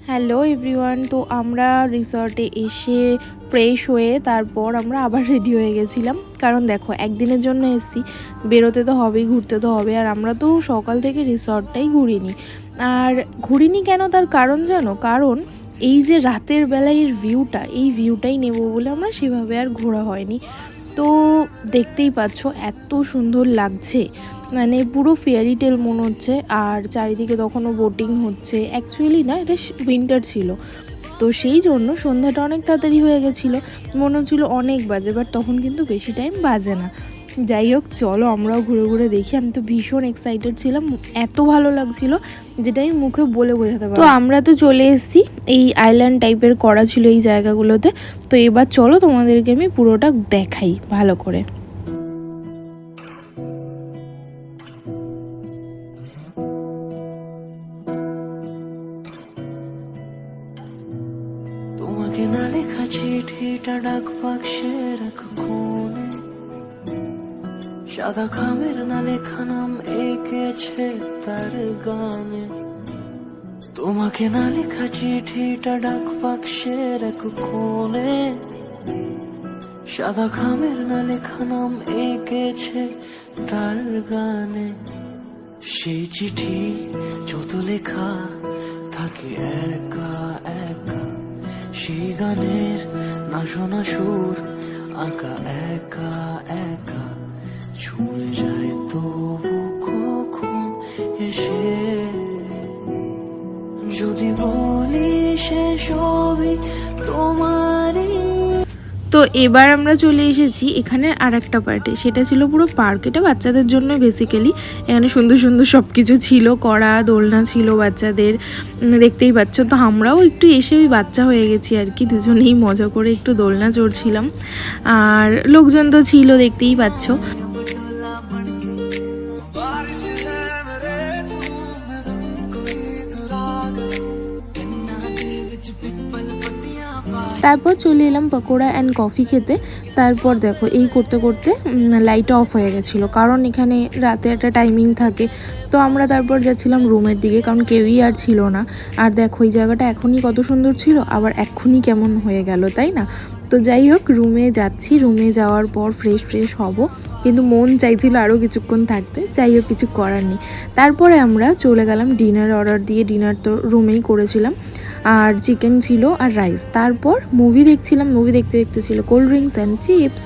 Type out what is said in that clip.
Hello everyone, তো আমরা রিসর্টে এসে ফ্রেশ হয়ে তারপর আমরা আবার রেডি হয়ে গেছিলাম। কারণ দেখো, একদিনের জন্য এসেছি, বেরোতে তো হবেই, ঘুরতে তো হবে। আর আমরা তো সকাল থেকে রিসর্টটাই ঘুরিনি। আর ঘুরিনি কেন, তার কারণ জানো? কারণ এই যে রাতের বেলায় এর ভিউটা, এই ভিউটাই নেব বলে আমরা সেভাবে আর ঘোরা হয়নি। তো দেখতেই পাচ্ছ এত সুন্দর লাগছে, মানে পুরো ফেয়ারি টেল মনে হচ্ছে। আর চারিদিকে তখনও বোটিং হচ্ছে। অ্যাকচুয়ালি না, এটা উইন্টার ছিল, তো সেই জন্য সন্ধ্যাটা অনেক তাড়াতাড়ি হয়ে গেছিলো। মনে হচ্ছিলো অনেক বাজে, বাট তখন কিন্তু বেশি টাইম বাজে না। যাই হোক, চলো আমরাও ঘুরে ঘুরে দেখি। আমি তো ভীষণ এক্সাইটেড ছিলাম, এত ভালো লাগছিল যেটা আমি মুখে বলে বোঝাতে পারবো। তো আমরা তো চলে এসেছি, এই আইল্যান্ড টাইপের করা ছিল এই জায়গাগুলোতে। তো এবার চলো তোমাদেরকে আমি পুরোটা দেখাই ভালো করে। তোমাকে না লেখা চিঠিটা ডাক বাক্সের এক কোণে, সাদা খামের না লেখা নাম এঁকেছে তার গানে। তোমাকে না লেখা চিঠিটা ডাক বাক্সের এক কোণে, সাদা খামের না লেখা নাম এঁকেছে তার গানে। সেই চিঠি যত লেখা থাকে একা একা, সেই গানের না শোনা সুর আঁকা একা একা, ছুঁয়ে যায় তবু কখন এসে। যদি বলি সে সবই তোমারই। তো এবার আমরা চলে এসেছি এখানের আর একটা পার্টে, সেটা ছিল পুরো পার্ক। এটা বাচ্চাদের জন্য বেসিক্যালি। এখানে সুন্দর সুন্দর সব কিছু ছিল, করা দোলনা ছিল বাচ্চাদের, দেখতেই পাচ্ছ। তো আমরাও একটু এসে ওই বাচ্চা হয়ে গেছি আর কি, দুজনেই মজা করে একটু দোলনা চড়ছিলাম। আর লোকজন তো ছিল, দেখতেই পাচ্ছ। তারপর চলে এলাম পকোড়া অ্যান্ড কফি খেতে। তারপর দেখো, এই করতে করতে লাইট অফ হয়ে গেছিলো, কারণ এখানে রাতে একটা টাইমিং থাকে। তো আমরা তারপর যাচ্ছিলাম রুমের দিকে, কারণ কেউই আর ছিল না। আর দেখো, এই জায়গাটা এখনই কত সুন্দর ছিল, আবার এক্ষুনি কেমন হয়ে গেল, তাই না? তো যাই হোক, রুমে যাচ্ছি। রুমে যাওয়ার পর ফ্রেশ হব, কিন্তু মন চাইছিল আরও কিছুক্ষণ থাকতে। যাই হোক, কিছু করার নেই। তারপরে আমরা চলে গেলাম ডিনার অর্ডার দিয়ে। ডিনার তো রুমেই করেছিলাম, আর চিকেন ছিল আর রাইস। তারপর মুভি দেখছিলাম। মুভি দেখতে দেখতে ছিল কোল্ড ড্রিঙ্কস অ্যান্ড চিপস।